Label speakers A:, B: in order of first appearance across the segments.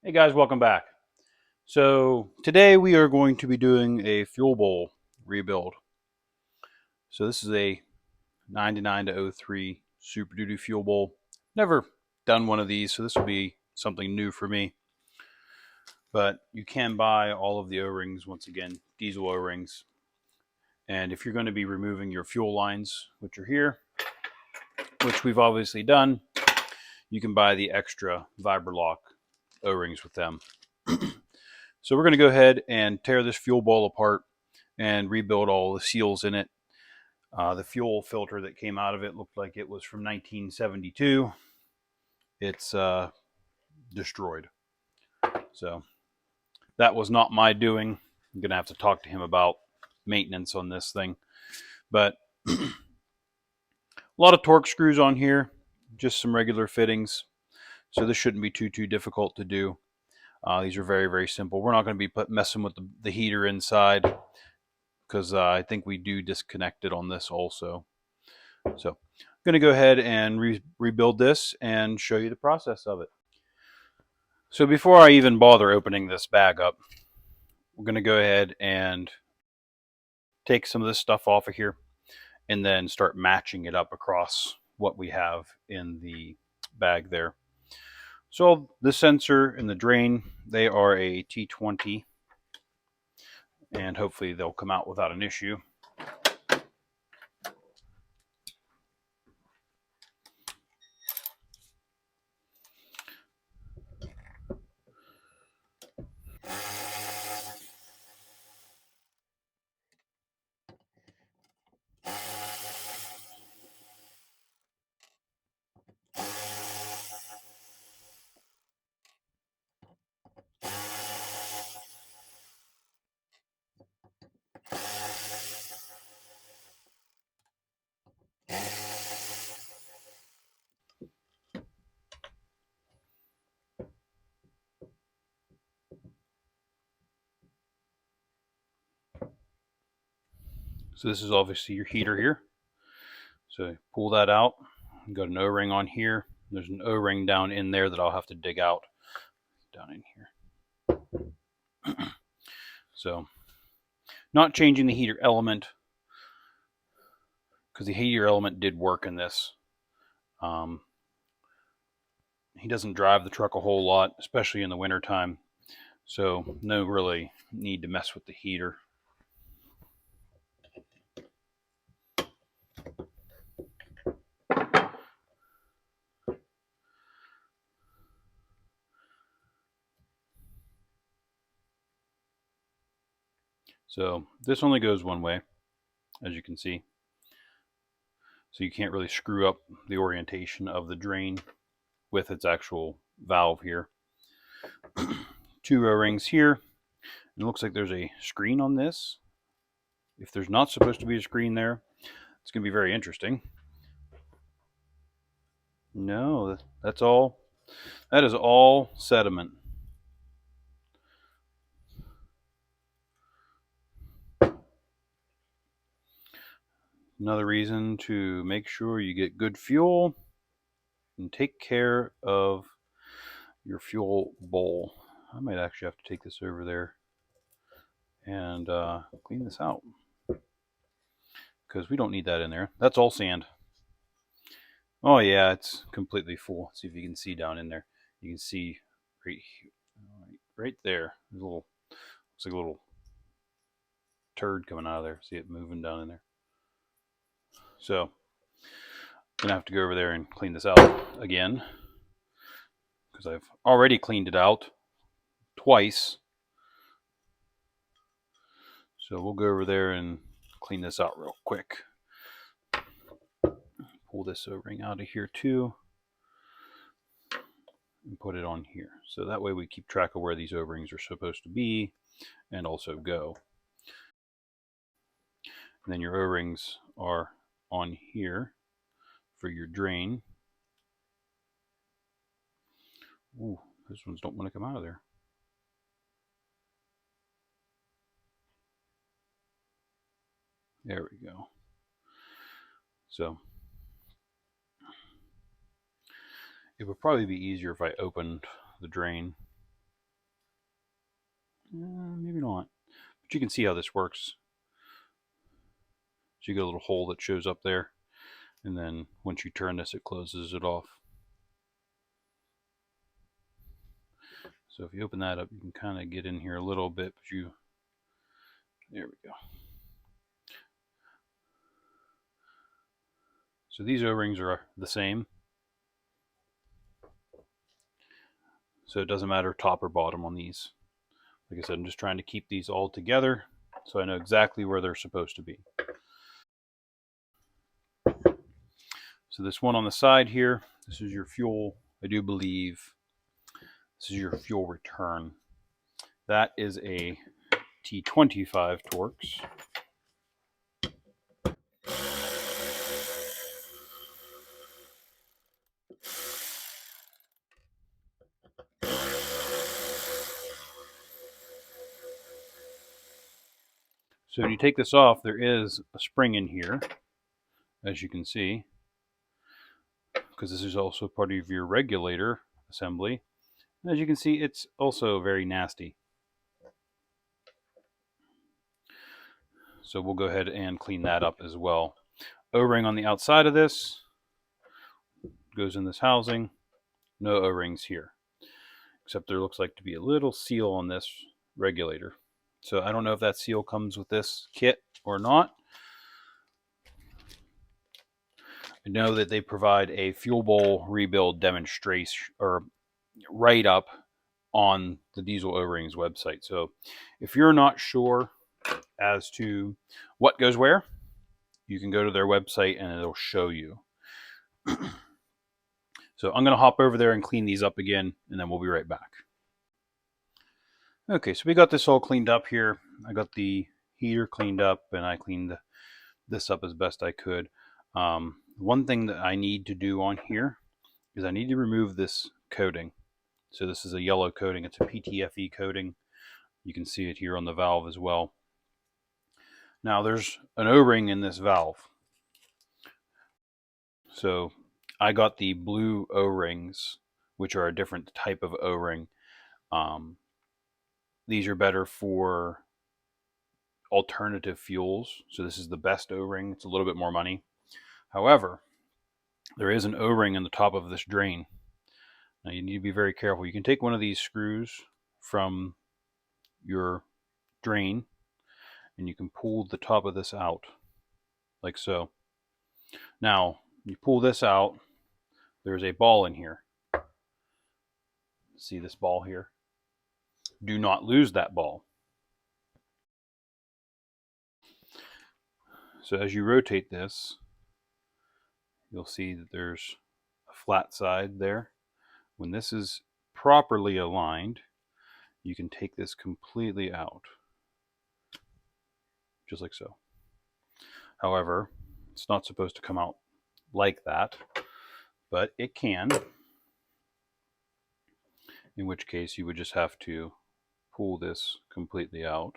A: Hey guys, welcome back. So today we are going to be doing a fuel bowl rebuild. So this is a 99 to 03 Super Duty fuel bowl. Never done one of these, so this will be something new for me. But you can buy all of the O-rings, once again, diesel O-rings. And if you're going to be removing your fuel lines, which are here, which we've obviously done, you can buy the extra Vibralock O-rings with them. So we're going to go ahead and tear this fuel bowl apart and rebuild all the seals in it. The fuel filter that came out of it looked like it was from 1972. It's destroyed. So that was not my doing. I'm going to have to talk to him about maintenance on this thing. But a lot of torque screws on here, just some regular fittings. So this shouldn't be too difficult to do. These are very, very simple. We're not going to be messing with the heater inside because I think we do disconnect it on this also. So I'm going to go ahead and rebuild this and show you the process of it. So before I even bother opening this bag up, we're going to go ahead and take some of this stuff off of here and then start matching it up across what we have in the bag there. So the sensor and the drain, they are a T20, and hopefully they'll come out without an issue. So this is obviously your heater here. So pull that out. You got an O-ring on here. There's an O-ring down in there that I'll have to dig out down in here. So not changing the heater element because the heater element did work in this. He doesn't drive the truck a whole lot, especially in the wintertime. So no really need to mess with the heater. So this only goes one way, as you can see. So you can't really screw up the orientation of the drain with its actual valve here. Two O-rings here. It looks like there's a screen on this. If there's not supposed to be a screen there, it's going to be very interesting. No, that's all. That is all sediment. Another reason to make sure you get good fuel and take care of your fuel bowl. I might actually have to take this over there and clean this out because we don't need that in there. That's all sand. Oh yeah, it's completely full. Let's see if you can see down in there. You can see right there. There's a little, looks like a little turd coming out of there. See it moving down in there. So I'm gonna have to go over there and clean this out again because I've already cleaned it out twice. So we'll go over there and clean this out real quick. Pull this O-ring out of here too and put it on here. So that way we keep track of where these O-rings are supposed to be and also go. And then your O-rings are on here for your drain. Ooh, those ones don't want to come out of there. There we go. So it would probably be easier if I opened the drain Maybe not. But you can see how this works. So you get a little hole that shows up there, and then once you turn this, it closes it off. So if you open that up, you can kind of get in here a little bit, but there we go. So these O-rings are the same. So it doesn't matter top or bottom on these. Like I said, I'm just trying to keep these all together so I know exactly where they're supposed to be. So this one on the side here, this is your fuel, I do believe. This is your fuel return. That is a T25 Torx. So when you take this off, there is a spring in here, as you can see, because this is also part of your regulator assembly. And as you can see, it's also very nasty. So we'll go ahead and clean that up as well. O-ring on the outside of this goes in this housing. No O-rings here, except there looks like to be a little seal on this regulator. So I don't know if that seal comes with this kit or not. I know that they provide a fuel bowl rebuild demonstration or write-up on the Diesel O-Rings website. So if you're not sure as to what goes where, you can go to their website and it'll show you. So I'm going to hop over there and clean these up again, and then we'll be right back. Okay, so we got this all cleaned up here. I got the heater cleaned up, and I cleaned this up as best I could. One thing that I need to do on here is I need to remove this coating. So this is a yellow coating. It's a PTFE coating. You can see it here on the valve as well. Now there's an O-ring in this valve. So I got the blue O-rings, which are a different type of O-ring. These are better for alternative fuels. So this is the best O-ring. It's a little bit more money. However, there is an O-ring in the top of this drain. Now you need to be very careful. You can take one of these screws from your drain and you can pull the top of this out like so. Now you pull this out, there's a ball in here. See this ball here? Do not lose that ball. So as you rotate this, you'll see that there's a flat side there. When this is properly aligned, you can take this completely out, just like so. However, it's not supposed to come out like that, but it can, in which case you would just have to pull this completely out.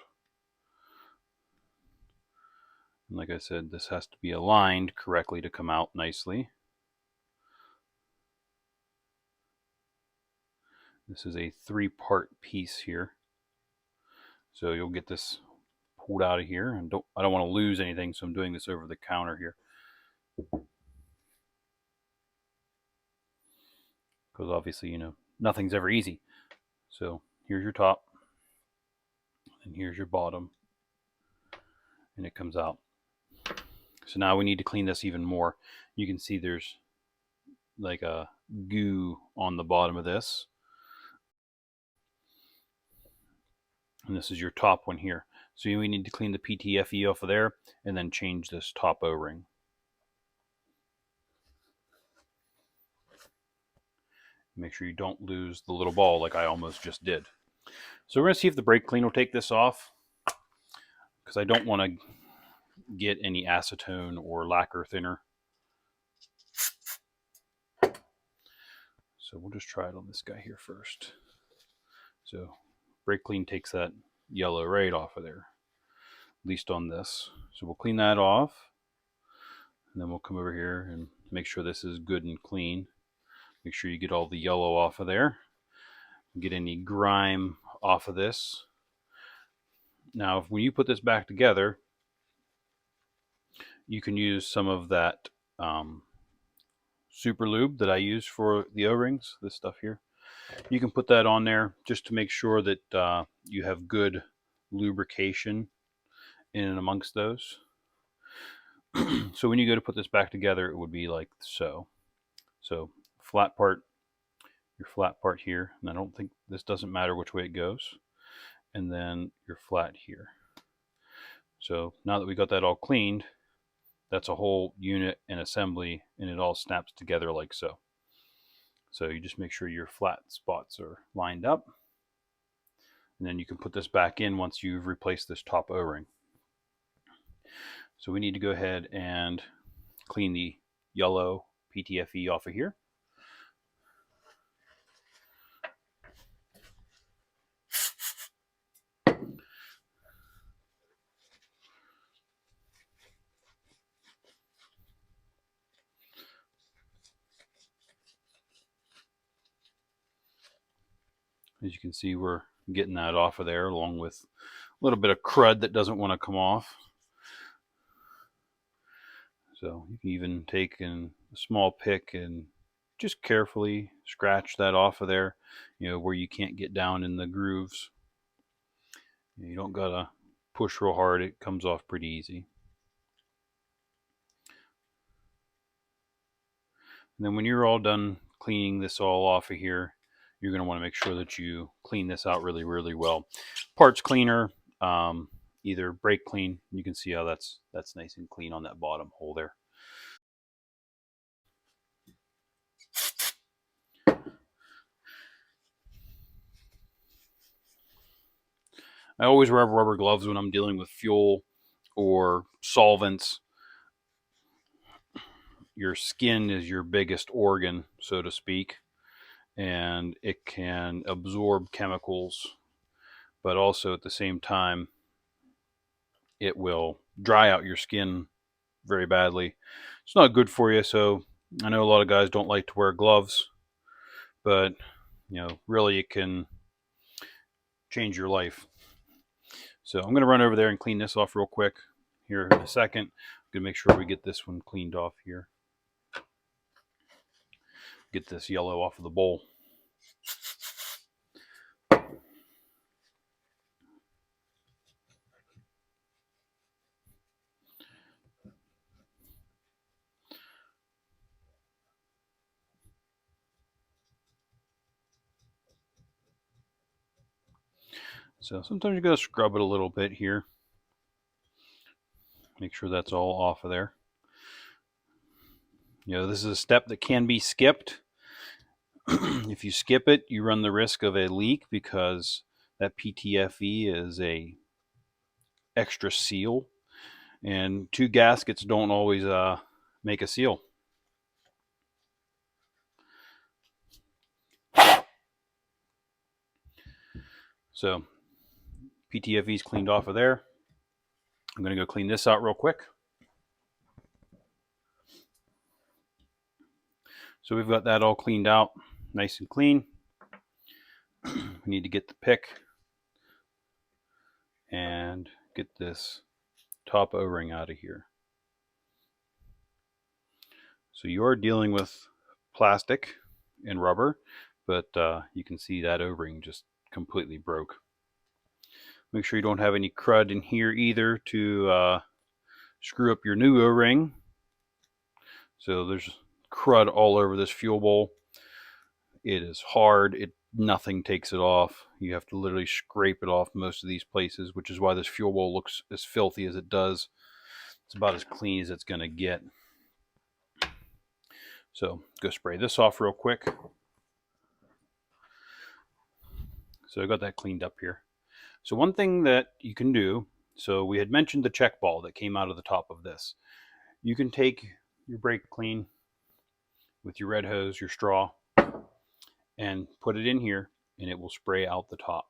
A: And like I said, this has to be aligned correctly to come out nicely. This is a 3-part piece here. So you'll get this pulled out of here, and I don't want to lose anything, so I'm doing this over the counter here. Because obviously, you know, nothing's ever easy. So here's your top, and here's your bottom, and it comes out. So now we need to clean this even more. You can see there's like a goo on the bottom of this. And this is your top one here. So we need to clean the PTFE off of there and then change this top O-ring. Make sure you don't lose the little ball like I almost just did. So we're going to see if the brake clean will take this off, because I don't want to get any acetone or lacquer thinner. So we'll just try it on this guy here first. So brake clean takes that yellow right off of there, at least on this. So we'll clean that off, and then we'll come over here and make sure this is good and clean. Make sure you get all the yellow off of there. Get any grime off of this. Now, when you put this back together, you can use some of that super lube that I use for the O-rings, this stuff here. You can put that on there just to make sure that you have good lubrication in and amongst those. So when you go to put this back together, it would be like so. So flat part, your flat part here, and I don't think this doesn't matter which way it goes, and then your flat here. So now that we got that all cleaned, that's a whole unit and assembly, and it all snaps together like so. So you just make sure your flat spots are lined up, and then you can put this back in once you've replaced this top O-ring. So we need to go ahead and clean the yellow PTFE off of here. As you can see, we're getting that off of there, along with a little bit of crud that doesn't want to come off. So you can even take a small pick and just carefully scratch that off of there, where you can't get down in the grooves. You don't gotta push real hard, it comes off pretty easy. And then when you're all done cleaning this all off of here, you're going to want to make sure that you clean this out really, really well. Parts cleaner, either brake clean. You can see how that's nice and clean on that bottom hole there. I always wear rubber gloves when I'm dealing with fuel or solvents. Your skin is your biggest organ, so to speak, and it can absorb chemicals, but also at the same time, it will dry out your skin very badly. It's not good for you, so I know a lot of guys don't like to wear gloves, but really it can change your life. So I'm going to run over there and clean this off real quick here in a second. I'm going to make sure we get this one cleaned off here. Get this yellow off of the bowl. So sometimes you gotta scrub it a little bit here. Make sure that's all off of there. This is a step that can be skipped. If you skip it, you run the risk of a leak because that PTFE is a extra seal, and two gaskets don't always make a seal. So PTFE is cleaned off of there. I'm going to go clean this out real quick. So we've got that all cleaned out, nice and clean. We need to get the pick and get this top O-ring out of here. So you are dealing with plastic and rubber, but you can see that O-ring just completely broke. Make sure you don't have any crud in here either to screw up your new O-ring. So there's crud all over this fuel bowl. It is hard. Nothing takes it off. You have to literally scrape it off most of these places, which is why this fuel bowl looks as filthy as it does. It's about as clean as it's going to get. So go spray this off real quick. So I got that cleaned up here. So one thing that you can do, so we had mentioned the check ball that came out of the top of this. You can take your brake clean with your red hose, your straw, and put it in here, and it will spray out the top.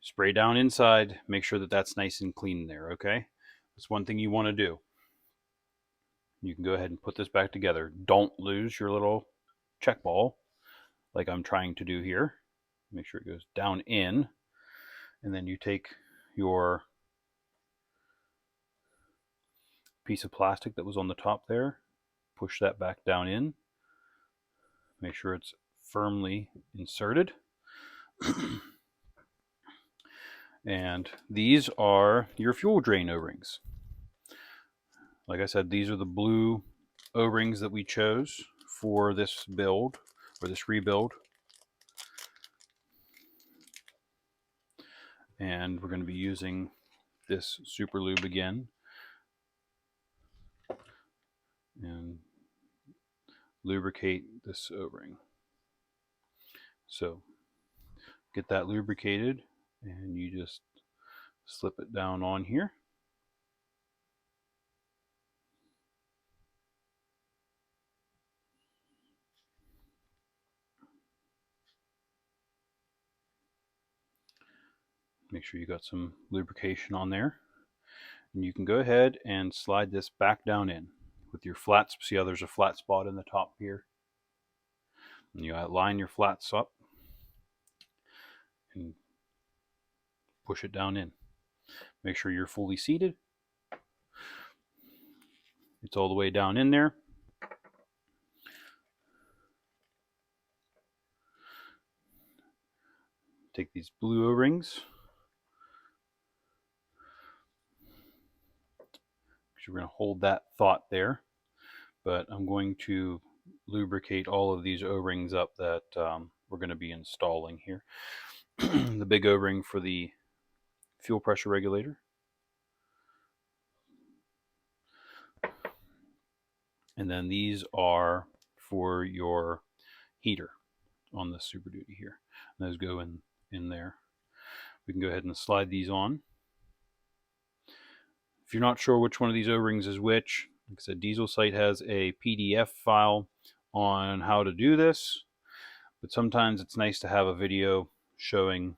A: Spray down inside, make sure that that's nice and clean there, okay? That's one thing you want to do. You can go ahead and put this back together. Don't lose your little check ball like I'm trying to do here. Make sure it goes down in, and then you take your piece of plastic that was on the top there. Push that back down in. Make sure it's firmly inserted. And these are your fuel drain O-rings. Like I said, these are the blue O-rings that we chose for this build, or this rebuild. And we're going to be using this super lube again and lubricate this O-ring. So get that lubricated, and you just slip it down on here. Make sure you got some lubrication on there. And you can go ahead and slide this back down in with your flats. See how there's a flat spot in the top here? And you line your flats up and push it down in. Make sure you're fully seated. It's all the way down in there. Take these blue O-rings. We're going to hold that thought there, but I'm going to lubricate all of these O-rings up that we're going to be installing here. The big O-ring for the fuel pressure regulator, and then these are for your heater on the Super Duty here. And those go in there. We can go ahead and slide these on. If you're not sure which one of these O-rings is which, like I said, Diesel Site has a PDF file on how to do this, but sometimes it's nice to have a video showing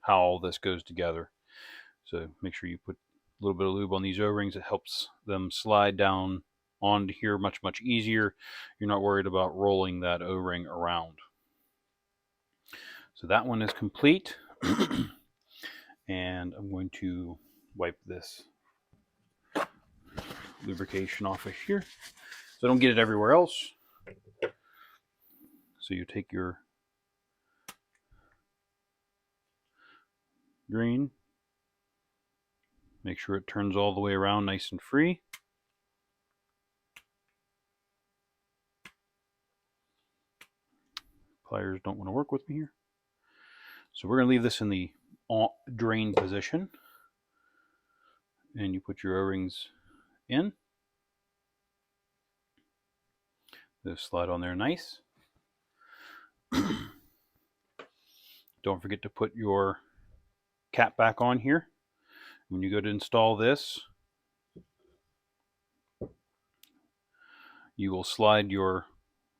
A: how all this goes together. So make sure you put a little bit of lube on these O-rings. It helps them slide down onto here much easier. You're not worried about rolling that O-ring around. So that one is complete. And I'm going to wipe this lubrication off of here so I don't get it everywhere else. So you take your drain, make sure it turns all the way around nice and free. Pliers don't want to work with me here. So we're going to leave this in the drain position, and you put your O-rings in. Those slide on there nice. Don't forget to put your cap back on here. When you go to install this, you will slide your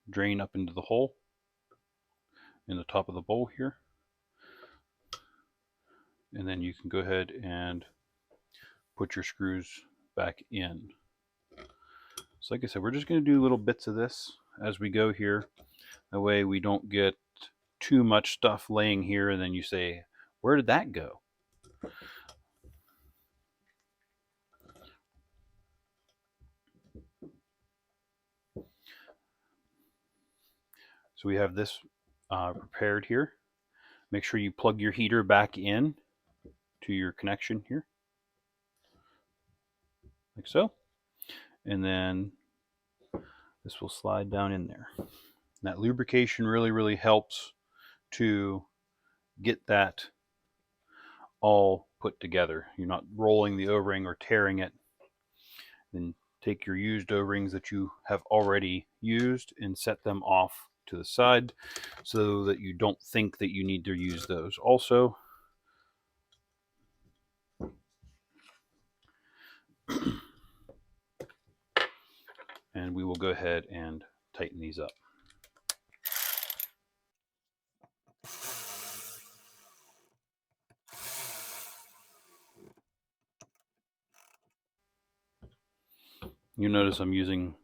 A: drain up into the hole in the top of the bowl here. And then you can go ahead and put your screws back in. So like I said, we're just going to do little bits of this as we go here. That way we don't get too much stuff laying here and then you say, where did that go? So we have this prepared here. Make sure you plug your heater back in to your connection here, like so. And then this will slide down in there. That lubrication really helps to get that all put together. You're not rolling the O-ring or tearing it. Then take your used O-rings that you have already used and set them off to the side so that you don't think that you need to use those. Also, and we will go ahead and tighten these up. You notice I'm using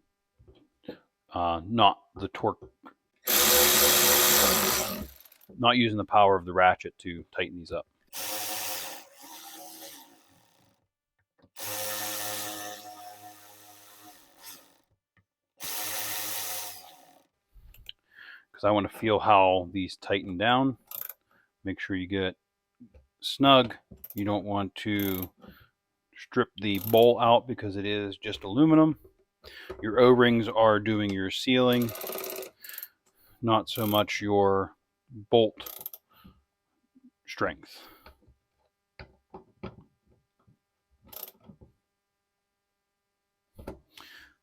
A: not the torque, not using the power of the ratchet to tighten these up. because I want to feel how these tighten down. Make sure you get snug. You don't want to strip the bowl out because it is just aluminum. Your O-rings are doing your sealing, not so much your bolt strength.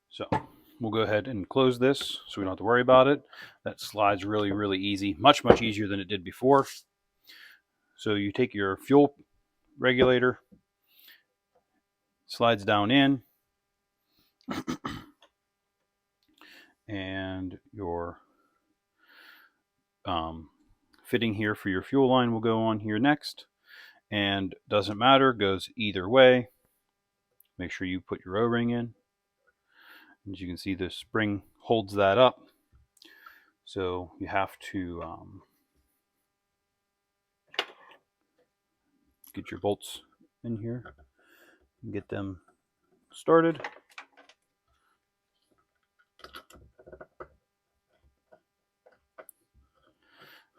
A: So we'll go ahead and close this so we don't have to worry about it. That slides really, really easy, much, much easier than it did before. So you take your fuel regulator, slides down in, and your fitting here for your fuel line will go on here next. And doesn't matter, goes either way. Make sure you put your O-ring in. As you can see, the spring holds that up. So you have to get your bolts in here and get them started.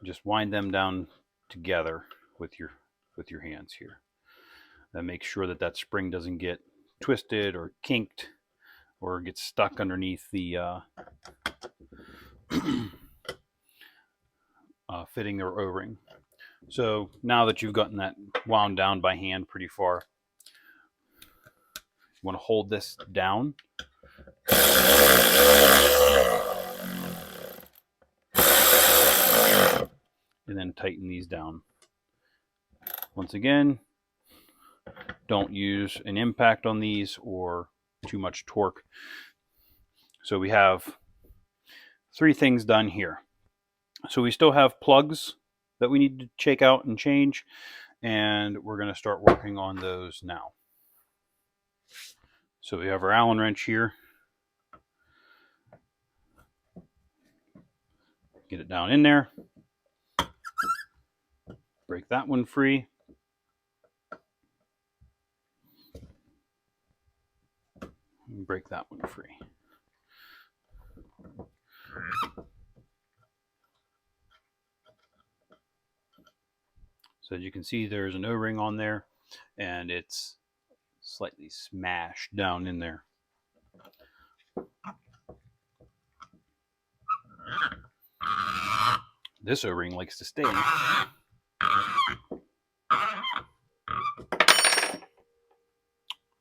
A: Just wind them down together with your hands here. And make sure that that spring doesn't get twisted or kinked or get stuck underneath the fitting or O-ring. So now that you've gotten that wound down by hand pretty far, you want to hold this down. And then tighten these down. Once again, don't use an impact on these or too much torque. So we have 3 things done here. So we still have plugs that we need to check out and change, and we're going to start working on those now. So we have our Allen wrench here. Get it down in there. Break that one free. And break that one free. So as you can see, there's an O-ring on there, and it's slightly smashed down in there. This O-ring likes to stay.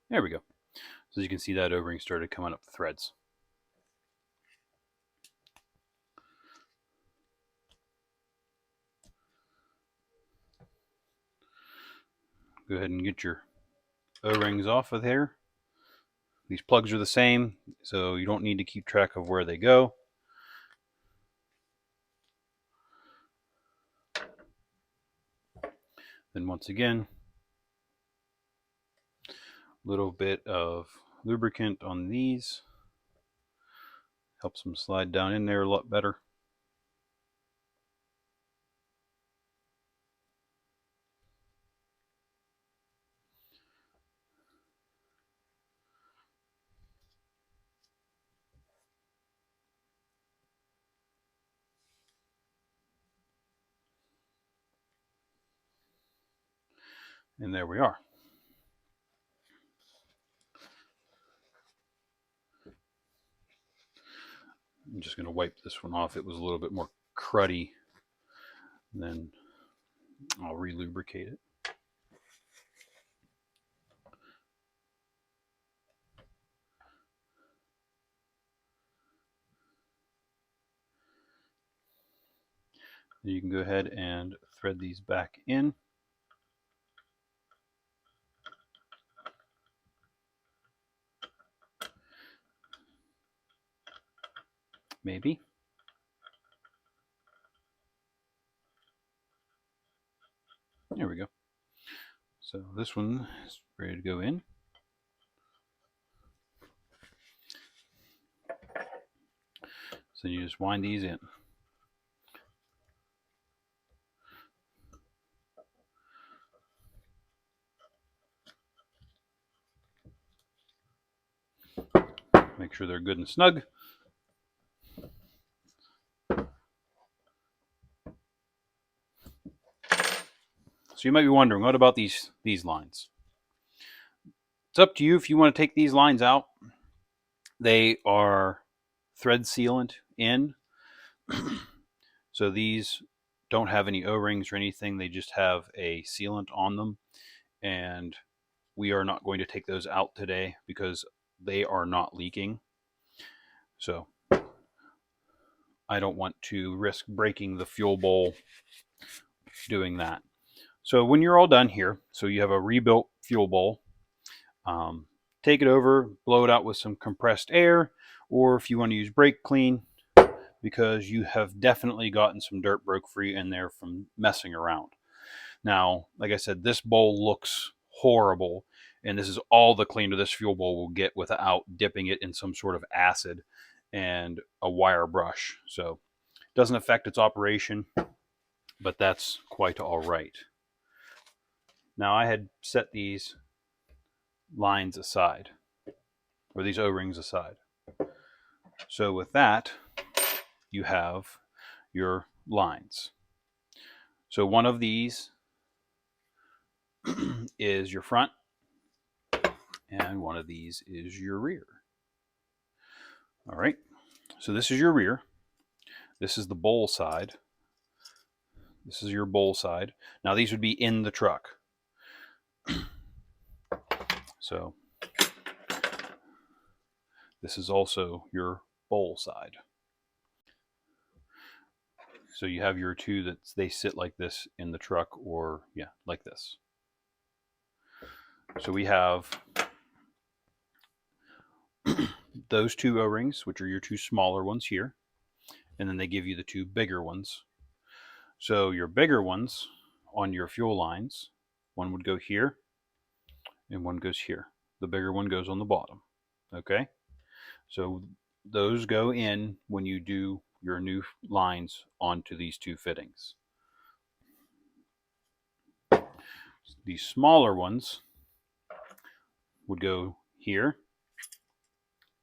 A: There we go. So as you can see, that O-ring started coming up the threads. Go ahead and get your O-rings off of there. These plugs are the same, so you don't need to keep track of where they go. Then once again, a little bit of lubricant on these. Helps them slide down in there a lot better. And there we are. I'm just going to wipe this one off. It was a little bit more cruddy. And then I'll re-lubricate it. You can go ahead and thread these back in. Maybe. There we go. So this one is ready to go in. So you just wind these in. Make sure they're good and snug. So you might be wondering, what about these lines? It's up to you if you want to take these lines out. They are thread sealant in. So these don't have any O-rings or anything. They just have a sealant on them. And we are not going to take those out today because they are not leaking. So I don't want to risk breaking the fuel bowl doing that. So when you're all done here, so you have a rebuilt fuel bowl, take it over, blow it out with some compressed air, or if you want to use brake clean, because you have definitely gotten some dirt broke free in there from messing around. Now, like I said, this bowl looks horrible, and this is all the cleaner this fuel bowl will get without dipping it in some sort of acid and a wire brush. So it doesn't affect its operation, but that's quite all right. Now I had set these lines aside, or these O-rings aside. So with that, you have your lines. So one of these is your front, and one of these is your rear. All right, so this is your rear. This is the bowl side. This is your bowl side. Now these would be in the truck. So this is also your bowl side. So you have your two that they sit like this in the truck, or yeah, like this. So we have those two O-rings, which are your two smaller ones here, and then they give you the two bigger ones. So your bigger ones on your fuel lines, one would go here and one goes here. The bigger one goes on the bottom. Okay, so those go in when you do your new lines onto these two fittings. These smaller ones would go here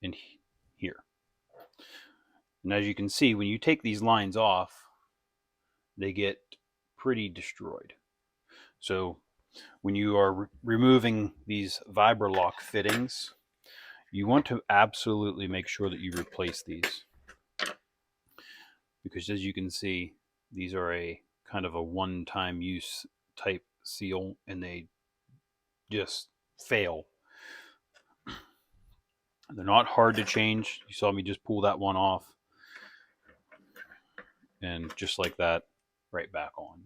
A: and here. And as you can see, when you take these lines off, they get pretty destroyed. So when you are removing these Vibralock fittings, you want to absolutely make sure that you replace these. Because as you can see, these are a kind of a one-time use type seal, and they just fail. They're not hard to change. You saw me just pull that one off, and just like that, right back on.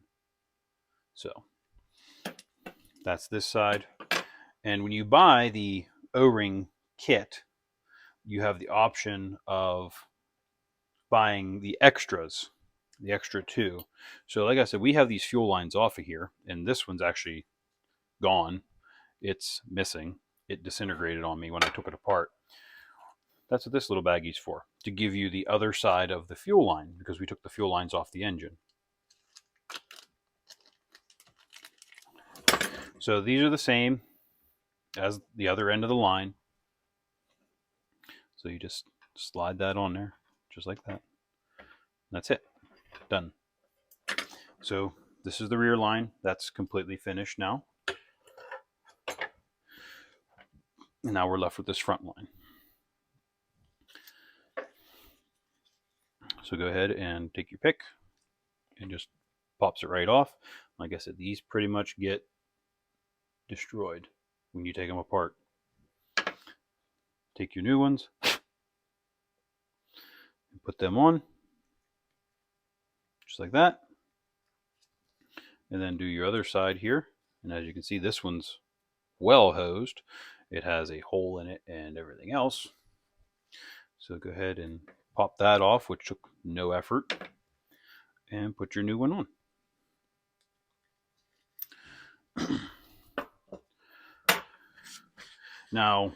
A: So that's this side. And when you buy the O-ring kit, you have the option of buying the extras, the extra two. So like I said, we have these fuel lines off of here, and this one's actually gone. It's missing. It disintegrated on me when I took it apart. That's what this little baggie's for, to give you the other side of the fuel line, because we took the fuel lines off the engine. So these are the same as the other end of the line. So you just slide that on there, just like that. That's it. Done. So this is the rear line. That's completely finished now. And now we're left with this front line. So go ahead and take your pick and just pops it right off. Like I said, these pretty much get destroyed when you take them apart. Take your new ones and put them on, just like that. And then do your other side here. And as you can see, this one's well hosed. It has a hole in it and everything else. So go ahead and pop that off, which took no effort, and put your new one on. Now,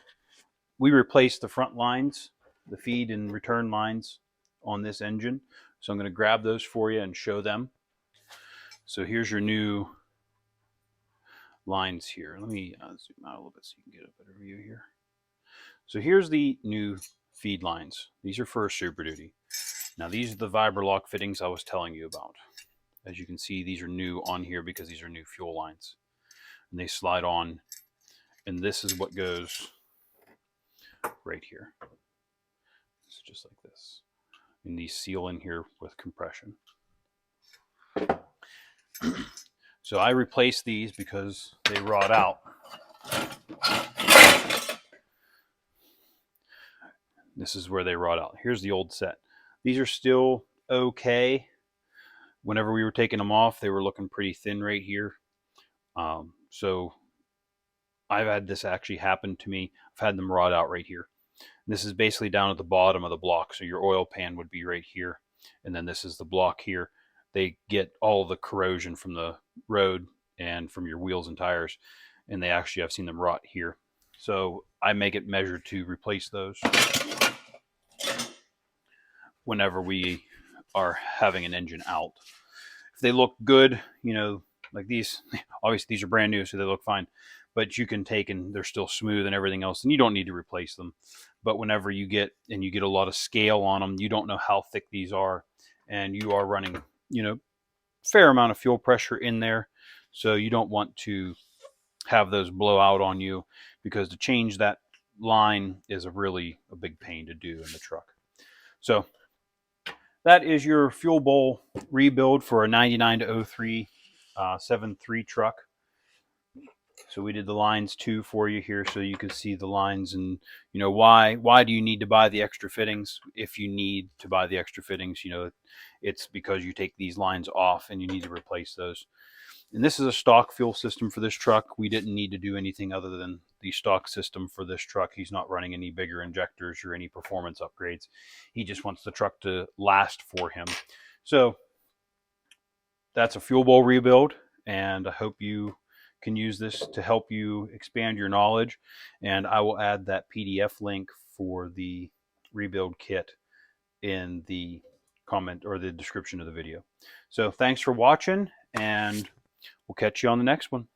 A: we replaced the front lines, the feed and return lines on this engine. So I'm going to grab those for you and show them. So here's your new lines here. Let me zoom out a little bit so you can get a better view here. So here's the new feed lines. These are for Super Duty. Now these are the Vibralock fittings I was telling you about. As you can see, these are new on here because these are new fuel lines. And they slide on, and this is what goes right here. It's just like this. And these seal in here with compression. So I replace these because they rot out. This is where they rot out. Here's the old set. These are still okay. Whenever we were taking them off, they were looking pretty thin right here. So I've had this actually happen to me. I've had them rot out right here. This is basically down at the bottom of the block. So your oil pan would be right here. And then this is the block here. They get all the corrosion from the road and from your wheels and tires. And they actually, I've seen them rot here. So I make it measured to replace those whenever we are having an engine out. If they look good, you know, like these, obviously these are brand new, so they look fine, but you can take and they're still smooth and everything else, and you don't need to replace them. But whenever you get a lot of scale on them, you don't know how thick these are, and you are running, you know, fair amount of fuel pressure in there, so you don't want to have those blow out on you, because to change that line is a big pain to do in the truck. So that is your fuel bowl rebuild for a 99 to 03 7.3 truck. So we did the lines too for you here, so you can see the lines, and you know why do you need to buy the extra fittings? If you need to buy the extra fittings, you know, it's because you take these lines off and you need to replace those. And this is a stock fuel system for this truck. We didn't need to do anything other than the stock system for this truck. He's not running any bigger injectors or any performance upgrades. He just wants the truck to last for him. So that's a fuel bowl rebuild, and I hope you can use this to help you expand your knowledge. And I will add that PDF link for the rebuild kit in the comment or the description of the video. So thanks for watching, and we'll catch you on the next one.